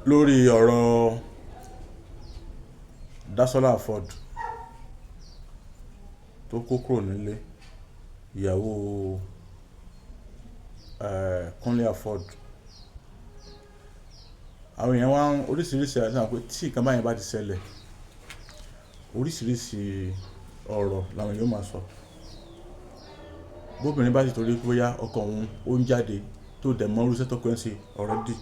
lórí ọ̀rọ̀ Dasola Afod tó kó kúrò nílé, ìyàwó Kunle Afod. Àwọn èèyàn wá oríṣiríṣi àti àwọn pé tí nǹkan báyẹn bá ti ṣẹlẹ̀, oríṣiríṣi ọ̀rọ̀ làwọn èèyàn máa sọ. Bóbìnrin bá sì torí pé bóyá ọkọ òun ó ń jáde tó dẹ̀ mọ́ irú iṣẹ́ tọ́kọ ẹ̀ ń ṣe already,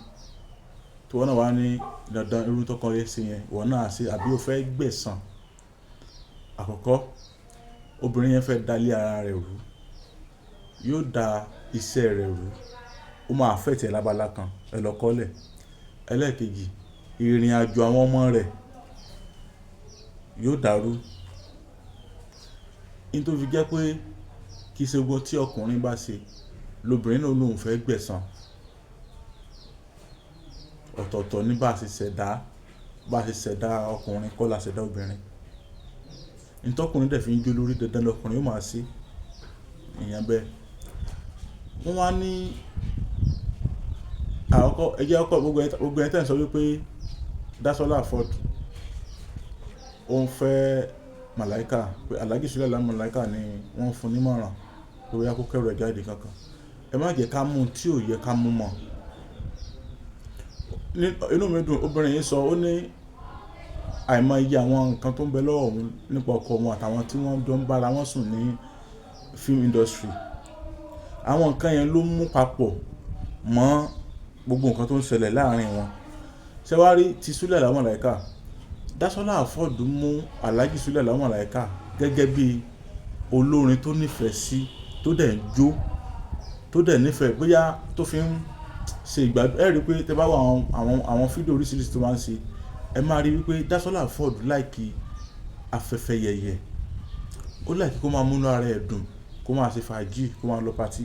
tí wọ́n náà wá ní dandan irú tọ́kọ ẹ̀ ṣe yẹn ìwọ náà ṣe, àbí o fẹ́ gbẹ̀san. Àkọ́kọ́, obìnrin yẹn fẹ́ dalé ara rẹ̀ rú, yóò da iṣẹ́ rẹ̀ rú, ó máa affect ẹ̀ lábala kan, ẹ lọ kọ́lẹ̀. Ẹlẹ́ẹ̀kejì, ìrìn àjò àwọn ọmọ rẹ̀ yóò dàrú. In tó fi jẹ́ pé kì í ṣe gbogbo tí ọkùnrin bá ṣe lóbìnrin náà lòun fẹ́ gbẹ̀san. Ọ̀tọ̀ọ̀tọ̀ ní bá ṣe ṣẹ̀dá ọkùnrin kọ́ la ṣẹ̀dá obìnrin. In tọ́kùnrin dẹ̀ fi ń jó lórí dandan lọkùnrin yóò máa ṣe ìyẹn bẹ́ẹ̀. Wọ́n wá ní àkọ́kọ́ ẹjẹ́ ọkọ̀ gbogbo ẹ̀ tẹ́ ń sọ wípé Dasola Afod ó ń fẹ́ malaika, pé Alhaji Sule Alao malaika ni wọ́n fún nímọ̀ràn pé ó yá kó kẹ́rù ẹ̀ jáde kankan. Ẹ má jẹ́ ká mú tí ò yẹ ká mú mọ́. Inú mi dùn, obìnrin yìí sọ, ó ní àìmọye àwọn nǹkan tó ń bẹ lọ́wọ́ òun nípa ọkọ wọn àtàwọn tí wọ́n jọ ń bára wọn sùn ní film industry. Àwọn nǹkan yẹn ló mú papọ̀ mọ́ gbogbo nǹkan tó ń ṣẹlẹ̀ láàrin wọn. Ṣé wá rí ti Sule Alao malaika, Dasola Afod mú Alhaji Sule Alao malaika gẹ́gẹ́ bí olórin tó nífẹ̀ẹ́ sí, tó dẹ̀ ń jó, tó dẹ̀ nífẹ̀ẹ́ bóyá tó fi ń ṣe ìgbádùn. Ẹ rí pé tẹ́ bá wò àwọn fídíò oríṣiríṣi tó máa ń ṣe, ẹ máa rí wípé Dasola Afod láìkí afẹ́fẹ́ yẹ̀yẹ̀, ó láìkí kó máa múnú ara ẹ̀ dùn, kó máa ṣe fàájì, kó máa lọ patí.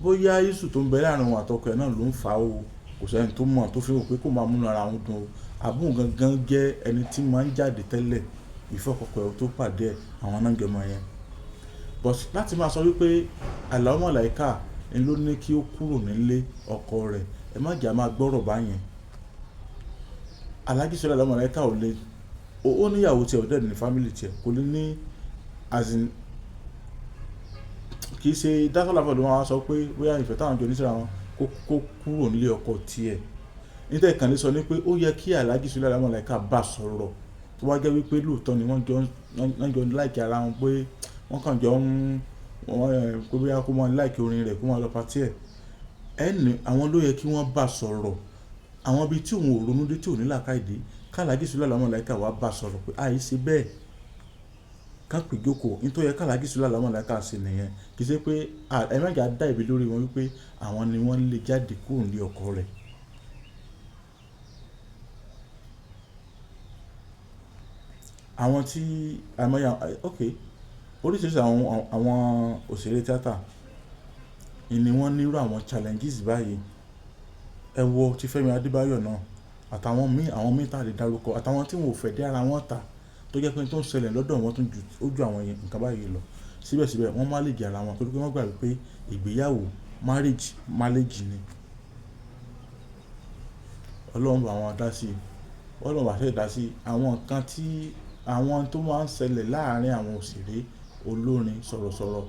Bóyá issue tó ń bẹ láàrin wọn àtọkọ ẹ̀ náà ló ń fà á o, kò sẹ́ni tó mọ̀, tó fi hàn pé kó máa múnú ara wọn dùn o. Àbúrò gangan jẹ́ ẹni tí máa ń jáde tẹ́lẹ̀ ìfọkọkọ ẹ̀ tó pàdé ẹ̀, àwọn náà jọmọ yẹn. But láti máa sọ wípé Alao malaika ni ló ní kí ó kúrò nílé ọkọ rẹ̀, ẹ má jà máa gbọ́rọ̀ báyẹn. Alhaji Sule Alao malaika ò lè, ó níyàwó tiẹ̀, ó dẹ̀ ní family tiẹ̀, kò lè ní as in, kì í ṣe Dasola Afod wọn wá sọ pé bóyá ìfẹ́ táwọn jọ ní síra wọn kó kúrò nílé ọkọ tiẹ̀. Níta ìkànnì sọ ní pé ó yẹ kí Alhaji Sule Alao malaika bá sọ̀rọ̀ tó wá jẹ́ wípé lóòótọ́ ni wọ́n jọ láìkí ara wọn, pé wọ́n kàn jọ ń pé bóyá kó máa láìkí orin rẹ̀, kó máa lọ patí ẹ̀. Ẹni àwọn ló yẹ kí wọ́n bá sọ̀rọ̀. Àwọn ibi tí òun ò ronú dé, tí ò ní làákàyè, ká Alhaji Sule Alao malaika wá bá sọ̀rọ̀ pé àì ṣe bẹ́ẹ̀, ká pè jókòó. In tó yẹ ká Alhaji Sule Alao malaika ṣe nìyẹn. Kì í ṣe pé ẹ má jà dá ìbí lórí wọn wípé àwọn ni wọ́n lè jáde kúrò nílé ọkọ rẹ̀. Àwọn tí àìmọye oríṣiríṣi àwọn òṣèré tíátà ni wọ́n nírú àwọn challenges báyìí. Ẹ wo ti Fẹ́mi Adébáyọ̀ náà àtàwọn míì tá lè dárúkọ, àtàwọn tí wọn ò fẹ́ dé ara wọn ta, tó jẹ́ pé tó ń ṣẹlẹ̀ lọ́dọ̀ wọn tún ju àwọn nǹkan báyìí lọ. Síbẹ̀síbẹ̀ wọ́n má lè jẹ ara wọn torí pé wọ́n gbà wípé ìgbéyàwó marriage ni. Ọlọ́run bá wọn dá sí, Ọlọ́run bá ṣe dá sí àwọn nǹkan tí àwọn tó máa ń ṣẹlẹ̀ láàrin àwọn òṣèré, olórin, sọ̀rọ̀sọ̀rọ̀.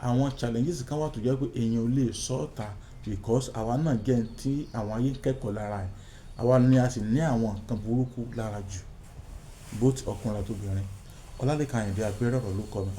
Àwọn challenges kan wà tó jẹ́ pé èèyàn ò lè sọ ọ́ ta because àwa náà jẹ́ tí àwọn ayé ń kẹ́kọ̀ọ́ lára ẹ̀. Àwa ni a sì ní àwọn nǹkan burúkú lára jù, both ọkùnrin àti obìnrin. Ọlálékan Àyìndé Abíọ́rọ̀ ló kọ mi.